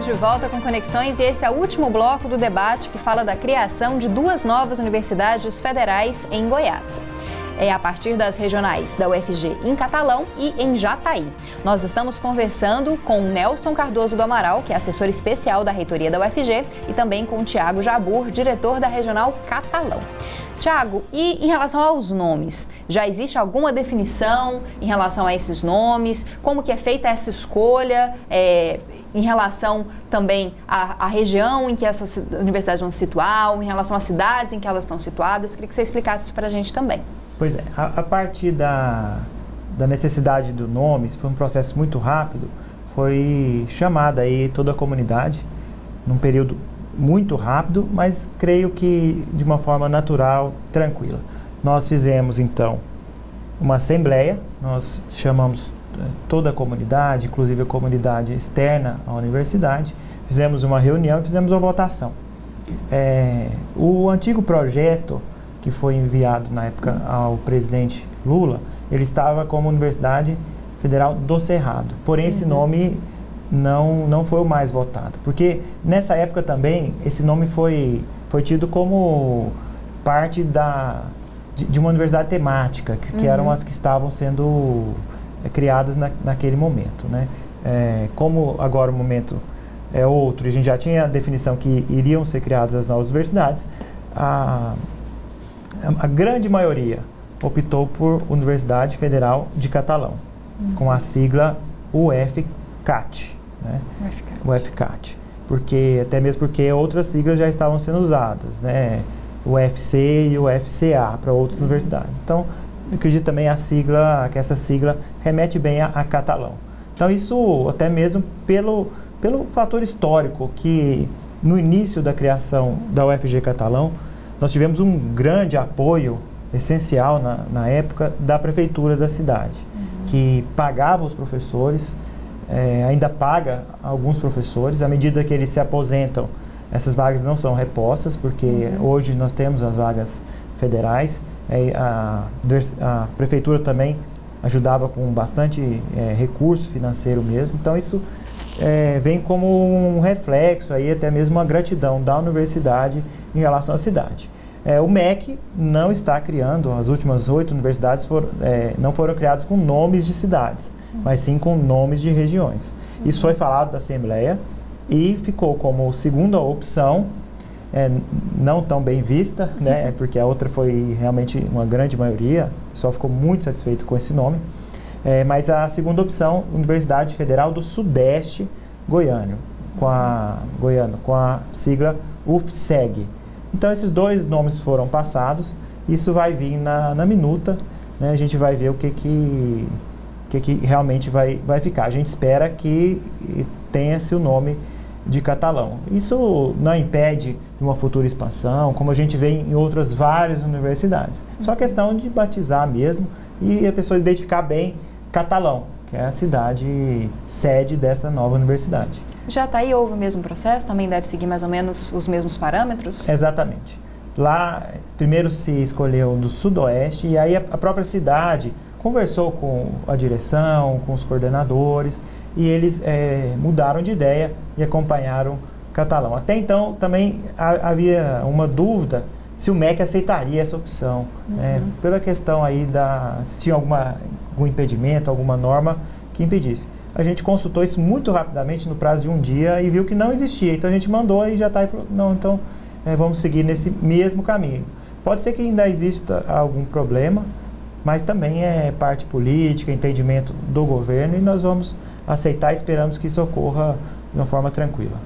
de volta com Conexões e esse é o último bloco do debate que fala da criação de 2 novas universidades federais em Goiás. É a partir das regionais da UFG em Catalão e em Jataí. Nós estamos conversando com Nelson Cardoso do Amaral, que é assessor especial da reitoria da UFG, e também com Tiago Jabur, diretor da regional Catalão. Tiago, e em relação aos nomes, já existe alguma definição em relação a esses nomes? Como que é feita essa escolha em relação também à região em que essas universidades vão se situar, ou em relação às cidades em que elas estão situadas? Queria que você explicasse isso para a gente também. Pois é, a partir da necessidade do nome, isso foi um processo muito rápido, foi chamada aí toda a comunidade, num período muito rápido, mas creio que de uma forma natural, tranquila. Nós fizemos, então, uma assembleia, nós chamamos toda a comunidade, inclusive a comunidade externa à universidade, fizemos uma reunião e fizemos uma votação. O antigo projeto que foi enviado na época ao presidente Lula, ele estava como Universidade Federal do Cerrado, porém esse nome não foi o mais votado, porque nessa época também esse nome foi tido como parte de uma universidade temática, que eram as que estavam sendo criadas naquele momento, né? Como agora o momento é outro, e a gente já tinha a definição que iriam ser criadas as novas universidades, a grande maioria optou por Universidade Federal de Catalão, com a sigla UFCAT, né? UFCAT. Até mesmo porque outras siglas já estavam sendo usadas, né? O UFC e o UFCA para outras universidades. Então, eu acredito também que essa sigla remete bem a catalão. Então, isso até mesmo pelo fator histórico, que no início da criação da UFG Catalão, nós tivemos um grande apoio essencial na época da prefeitura da cidade, que pagava os professores, ainda paga alguns professores. À medida que eles se aposentam, essas vagas não são repostas, porque hoje nós temos as vagas federais. A prefeitura também ajudava com bastante recurso financeiro mesmo. Então isso vem como um reflexo, aí, até mesmo uma gratidão da universidade em relação à cidade. O MEC não está criando, as últimas 8 universidades não foram criadas com nomes de cidades, mas sim com nomes de regiões. Isso foi falado da Assembleia e ficou como segunda opção, não tão bem vista, né, porque a outra foi realmente uma grande maioria, o pessoal ficou muito satisfeito com esse nome, mas a segunda opção, Universidade Federal do Sudeste Goiano, com a sigla UFSEG. Então, esses 2 nomes foram passados, isso vai vir na minuta, né? A gente vai ver o que realmente vai ficar. A gente espera que tenha-se o nome de Catalão. Isso não impede uma futura expansão, como a gente vê em outras várias universidades. Só questão de batizar mesmo e a pessoa identificar bem Catalão, que é a cidade sede dessa nova universidade. Jataí houve o mesmo processo? Também deve seguir mais ou menos os mesmos parâmetros? Exatamente. Lá, primeiro se escolheu do Sudoeste e aí a própria cidade conversou com a direção, com os coordenadores e eles mudaram de ideia e acompanharam Catalão. Até então, também havia uma dúvida se o MEC aceitaria essa opção, pela questão aí se tinha algum impedimento, alguma norma que impedisse. A gente consultou isso muito rapidamente, no prazo de um dia, e viu que não existia. Então, a gente mandou e já está e falou, não, então vamos seguir nesse mesmo caminho. Pode ser que ainda exista algum problema, mas também é parte política, entendimento do governo, e nós vamos aceitar e esperamos que isso ocorra de uma forma tranquila.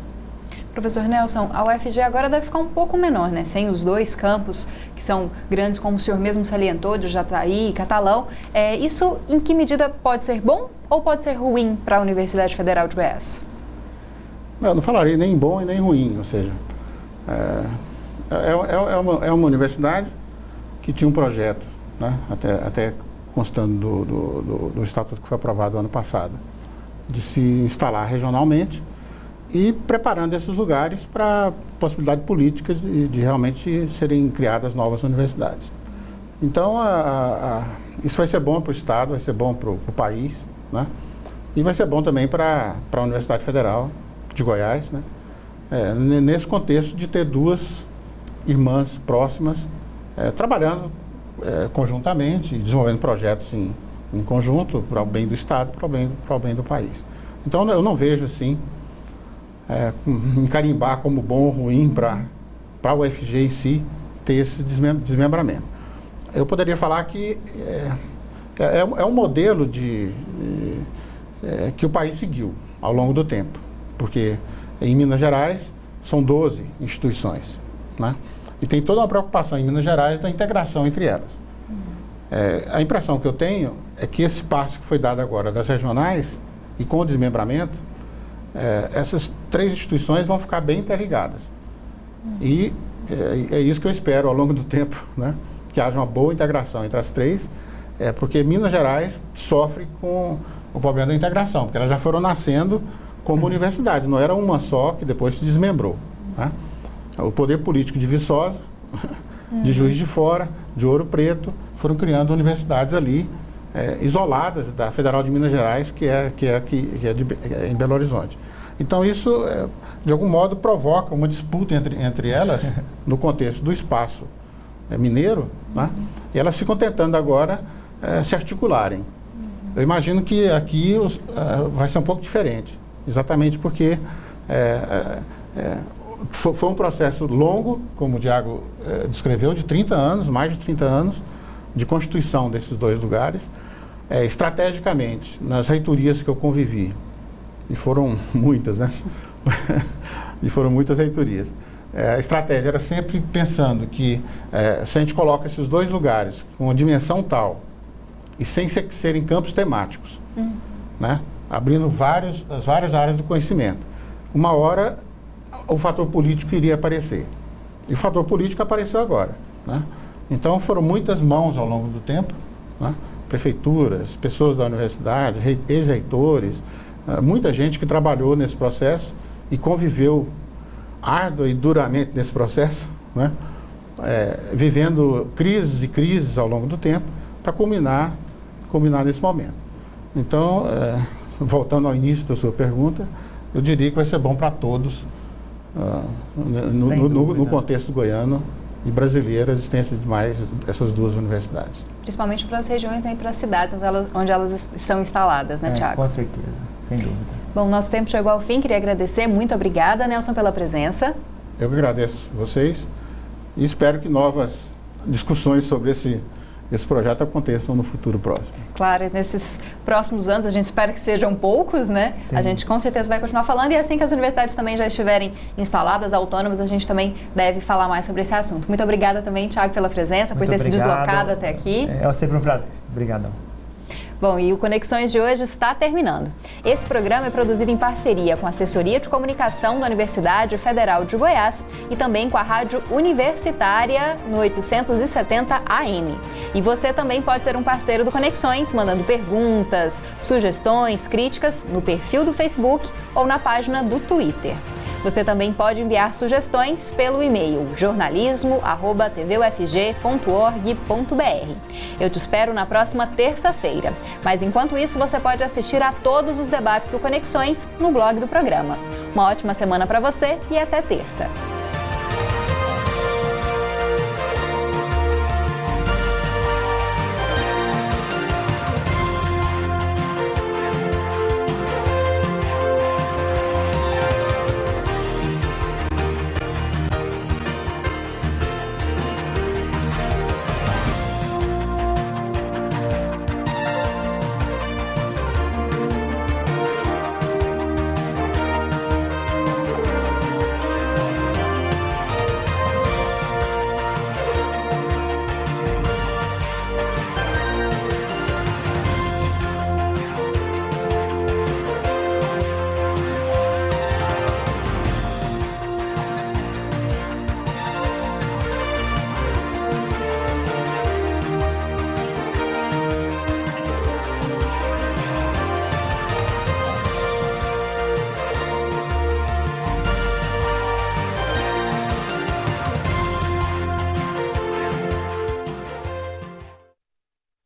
Professor Nelson, a UFG agora deve ficar um pouco menor, né? Sem os 2 campos que são grandes, como o senhor mesmo salientou, de Jataí e Catalão. Isso, em que medida pode ser bom ou pode ser ruim para a Universidade Federal de Goiás? Eu não falaria nem bom e nem ruim, ou seja, é uma universidade que tinha um projeto, né? até constando do estatuto que foi aprovado ano passado, de se instalar regionalmente, e preparando esses lugares para possibilidade política de realmente serem criadas novas universidades. Então, isso vai ser bom para o Estado, vai ser bom para o país, né? E vai ser bom também para a Universidade Federal, de Goiás, né? Nesse contexto de ter duas irmãs próximas trabalhando conjuntamente, desenvolvendo projetos em conjunto para o bem do Estado, para o bem do país. Então eu não vejo assim encarimbar como bom ou ruim para a UFG em si ter esse desmembramento. Eu poderia falar que é um modelo que o país seguiu ao longo do tempo, porque em Minas Gerais são 12 instituições, né? E tem toda uma preocupação em Minas Gerais da integração entre elas. A impressão que eu tenho é que esse passo que foi dado agora das regionais e com o desmembramento, essas 3 instituições vão ficar bem interligadas. E é isso que eu espero ao longo do tempo, né? Que haja uma boa integração entre as 3, porque Minas Gerais sofre com o problema da integração, porque elas já foram nascendo como universidades, não era uma só que depois se desmembrou, né? O poder político de Viçosa, de Juiz de Fora, de Ouro Preto, foram criando universidades ali, isoladas da Federal de Minas Gerais, que é em Belo Horizonte. Então isso, de algum modo, provoca uma disputa entre elas, no contexto do espaço mineiro, né? E elas ficam tentando agora se articularem. Eu imagino que aqui vai ser um pouco diferente, exatamente porque foi um processo longo, como o Diago descreveu, de 30 anos, mais de 30 anos, de constituição desses 2 lugares. Estrategicamente, nas reitorias que eu convivi, e foram muitas, né? E foram muitas reitorias. A estratégia era sempre pensando que se a gente coloca esses 2 lugares com uma dimensão tal e sem serem campos temáticos, né? Abrindo as várias áreas do conhecimento, uma hora o fator político iria aparecer. E o fator político apareceu agora, né? Então foram muitas mãos ao longo do tempo, né? Prefeituras, pessoas da universidade, ex-reitores, muita gente que trabalhou nesse processo e conviveu árdua e duramente nesse processo, né? Vivendo crises e crises ao longo do tempo para culminar nesse momento. Então, voltando ao início da sua pergunta, eu diria que vai ser bom para todos, no contexto goiano e brasileiro, a existência de mais essas 2 universidades. Principalmente para as regiões, né, e para as cidades onde elas estão instaladas, né, Tiago? Com certeza, sem dúvida. Bom, nosso tempo chegou ao fim, queria agradecer, muito obrigada, Nelson, pela presença. Eu que agradeço vocês e espero que novas discussões sobre esse projeto aconteçam no futuro próximo. Claro, nesses próximos anos, a gente espera que sejam poucos, né? Sim. A gente com certeza vai continuar falando e assim que as universidades também já estiverem instaladas, autônomas, a gente também deve falar mais sobre esse assunto. Muito obrigada também, Tiago, pela presença, por ter se deslocado até aqui. É sempre um prazer. Obrigadão. Bom, e o Conexões de hoje está terminando. Esse programa é produzido em parceria com a Assessoria de Comunicação da Universidade Federal de Goiás e também com a Rádio Universitária no 870 AM. E você também pode ser um parceiro do Conexões, mandando perguntas, sugestões, críticas no perfil do Facebook ou na página do Twitter. Você também pode enviar sugestões pelo e-mail jornalismo@tvufg.org.br. Eu te espero na próxima terça-feira. Mas enquanto isso, você pode assistir a todos os debates do Conexões no blog do programa. Uma ótima semana para você e até terça.